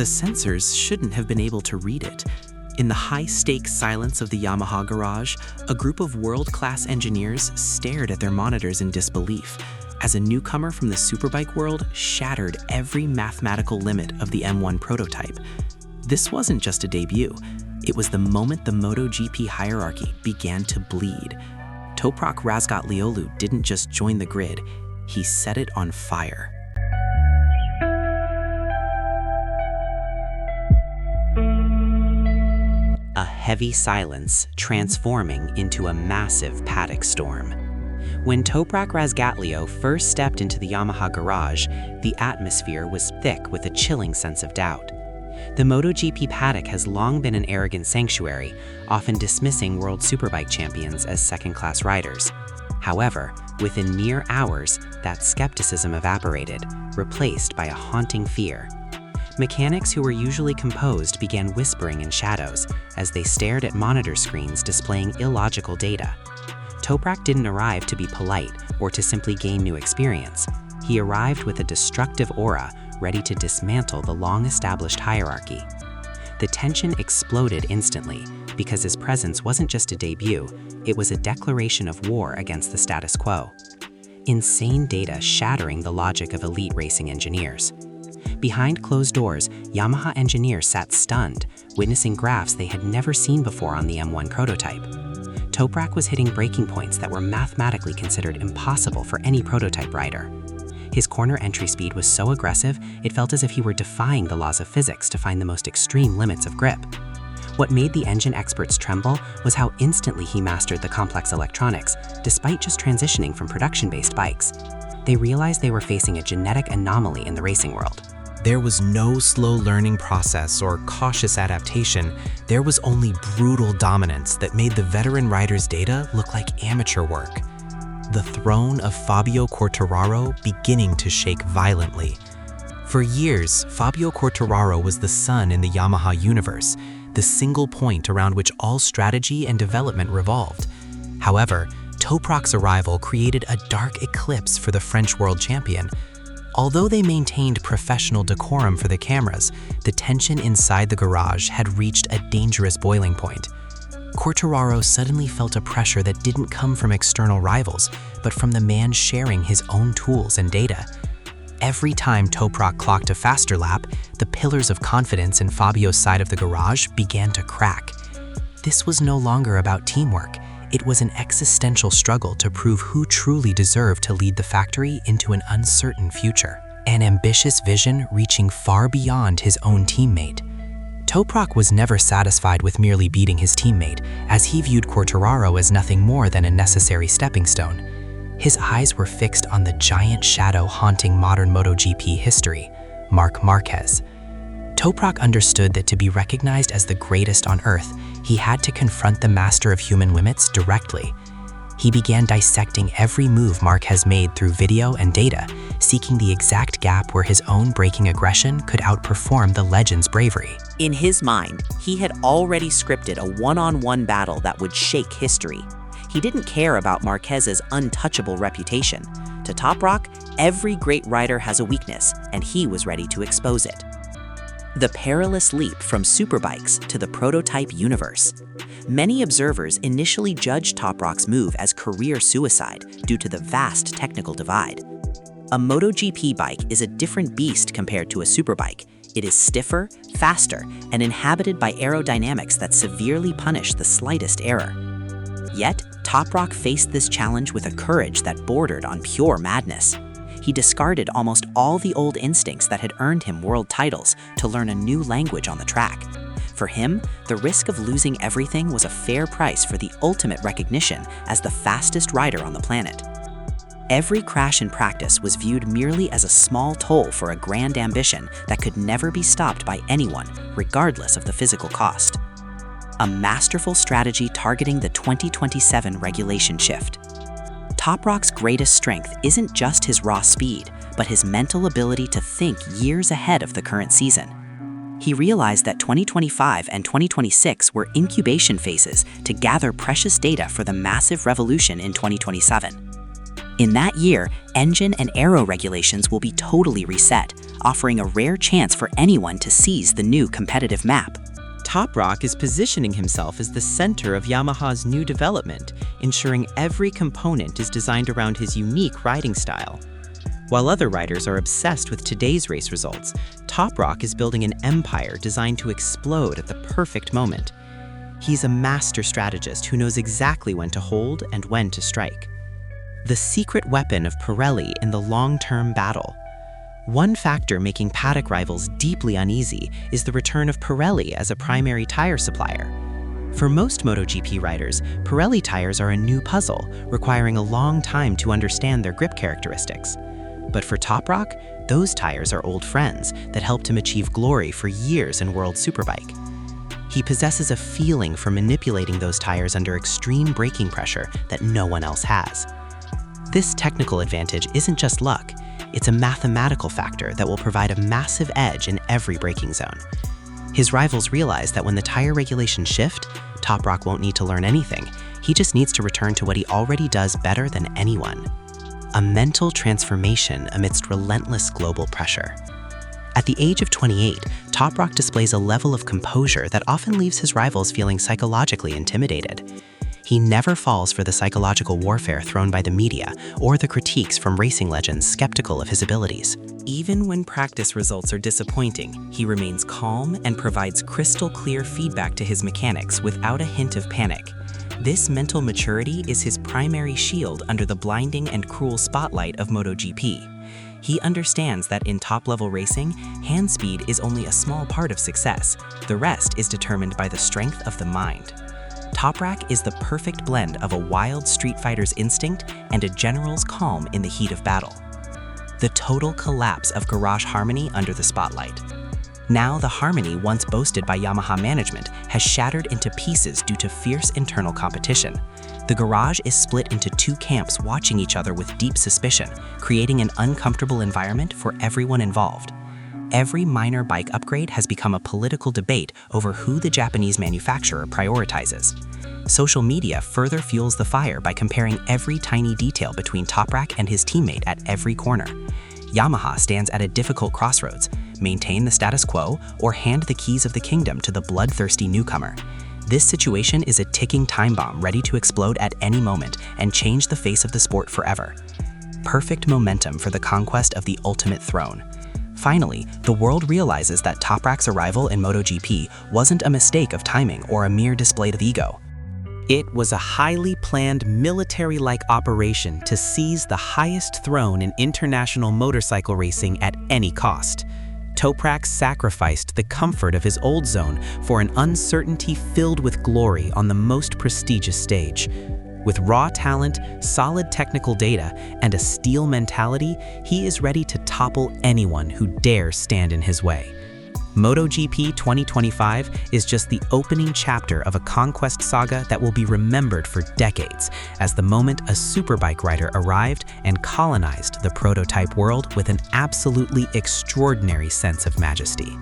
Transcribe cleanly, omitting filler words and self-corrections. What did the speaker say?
The sensors shouldn't have been able to read it. In the high-stakes silence of the Yamaha garage, a group of world-class engineers stared at their monitors in disbelief as a newcomer from the superbike world shattered every mathematical limit of the M1 prototype. This wasn't just a debut. It was the moment the MotoGP hierarchy began to bleed. Toprak Razgatlıoğlu didn't just join the grid, he set it on fire. A heavy silence transforming into a massive paddock storm. When Toprak Razgatlıoğlu first stepped into the Yamaha garage, the atmosphere was thick with a chilling sense of doubt. The MotoGP paddock has long been an arrogant sanctuary, often dismissing world superbike champions as second-class riders. However, within mere hours, that skepticism evaporated, replaced by a haunting fear. Mechanics who were usually composed began whispering in shadows as they stared at monitor screens displaying illogical data. Toprak didn't arrive to be polite or to simply gain new experience. He arrived with a destructive aura, ready to dismantle the long-established hierarchy. The tension exploded instantly because his presence wasn't just a debut, it was a declaration of war against the status quo. Insane data shattering the logic of elite racing engineers. Behind closed doors, Yamaha engineers sat stunned, witnessing graphs they had never seen before on the M1 prototype. Toprak was hitting breaking points that were mathematically considered impossible for any prototype rider. His corner entry speed was so aggressive, it felt as if he were defying the laws of physics to find the most extreme limits of grip. What made the engine experts tremble was how instantly he mastered the complex electronics, despite just transitioning from production-based bikes. They realized they were facing a genetic anomaly in the racing world. There was no slow learning process or cautious adaptation. There was only brutal dominance that made the veteran rider's data look like amateur work. The throne of Fabio Quartararo beginning to shake violently. For years, Fabio Quartararo was the sun in the Yamaha universe, the single point around which all strategy and development revolved. However, Toprak's arrival created a dark eclipse for the French world champion. Although they maintained professional decorum for the cameras, the tension inside the garage had reached a dangerous boiling point. Quartararo suddenly felt a pressure that didn't come from external rivals, but from the man sharing his own tools and data. Every time Toprak clocked a faster lap, the pillars of confidence in Fabio's side of the garage began to crack. This was no longer about teamwork. It was an existential struggle to prove who truly deserved to lead the factory into an uncertain future. An ambitious vision reaching far beyond his own teammate. Toprak was never satisfied with merely beating his teammate, as he viewed Quartararo as nothing more than a necessary stepping stone. His eyes were fixed on the giant shadow haunting modern MotoGP history, Marc Marquez. Toprak understood that to be recognized as the greatest on Earth, he had to confront the master of human limits directly. He began dissecting every move Marquez made through video and data, seeking the exact gap where his own braking aggression could outperform the legend's bravery. In his mind, he had already scripted a one-on-one battle that would shake history. He didn't care about Marquez's untouchable reputation. To Toprak, every great rider has a weakness, and he was ready to expose it. The perilous leap from superbikes to the prototype universe. Many observers initially judged Toprak's move as career suicide due to the vast technical divide. A MotoGP bike is a different beast compared to a superbike. It is stiffer, faster, and inhabited by aerodynamics that severely punish the slightest error. Yet, Toprak faced this challenge with a courage that bordered on pure madness. He discarded almost all the old instincts that had earned him world titles to learn a new language on the track. For him, the risk of losing everything was a fair price for the ultimate recognition as the fastest rider on the planet. Every crash in practice was viewed merely as a small toll for a grand ambition that could never be stopped by anyone, regardless of the physical cost. A masterful strategy targeting the 2027 regulation shift. Toprak's greatest strength isn't just his raw speed, but his mental ability to think years ahead of the current season. He realized that 2025 and 2026 were incubation phases to gather precious data for the massive revolution in 2027. In that year, engine and aero regulations will be totally reset, offering a rare chance for anyone to seize the new competitive map. Toprak is positioning himself as the center of Yamaha's new development, ensuring every component is designed around his unique riding style. While other riders are obsessed with today's race results, Toprak is building an empire designed to explode at the perfect moment. He's a master strategist who knows exactly when to hold and when to strike. The secret weapon of Pirelli in the long-term battle. One factor making paddock rivals deeply uneasy is the return of Pirelli as a primary tire supplier. For most MotoGP riders, Pirelli tires are a new puzzle, requiring a long time to understand their grip characteristics. But for Toprak, those tires are old friends that helped him achieve glory for years in World Superbike. He possesses a feeling for manipulating those tires under extreme braking pressure that no one else has. This technical advantage isn't just luck, it's a mathematical factor that will provide a massive edge in every braking zone. His rivals realize that when the tire regulations shift, Toprak won't need to learn anything. He just needs to return to what he already does better than anyone. A mental transformation amidst relentless global pressure. At the age of 28, Toprak displays a level of composure that often leaves his rivals feeling psychologically intimidated. He never falls for the psychological warfare thrown by the media or the critiques from racing legends skeptical of his abilities. Even when practice results are disappointing, he remains calm and provides crystal clear feedback to his mechanics without a hint of panic. This mental maturity is his primary shield under the blinding and cruel spotlight of MotoGP. He understands that in top-level racing, hand speed is only a small part of success. The rest is determined by the strength of the mind. Toprak is the perfect blend of a wild street fighter's instinct and a general's calm in the heat of battle. The total collapse of garage harmony under the spotlight. Now the harmony once boasted by Yamaha management has shattered into pieces due to fierce internal competition. The garage is split into two camps watching each other with deep suspicion, creating an uncomfortable environment for everyone involved. Every minor bike upgrade has become a political debate over who the Japanese manufacturer prioritizes. Social media further fuels the fire by comparing every tiny detail between Toprak and his teammate at every corner. Yamaha stands at a difficult crossroads: maintain the status quo or hand the keys of the kingdom to the bloodthirsty newcomer. This situation is a ticking time bomb ready to explode at any moment and change the face of the sport forever. Perfect momentum for the conquest of the ultimate throne. Finally, the world realizes that Toprak's arrival in MotoGP wasn't a mistake of timing or a mere display of ego. It was a highly planned military-like operation to seize the highest throne in international motorcycle racing at any cost. Toprak sacrificed the comfort of his old zone for an uncertainty filled with glory on the most prestigious stage. With raw talent, solid technical data, and a steel mentality, he is ready to topple anyone who dares stand in his way. MotoGP 2025 is just the opening chapter of a conquest saga that will be remembered for decades as the moment a superbike rider arrived and colonized the prototype world with an absolutely extraordinary sense of majesty.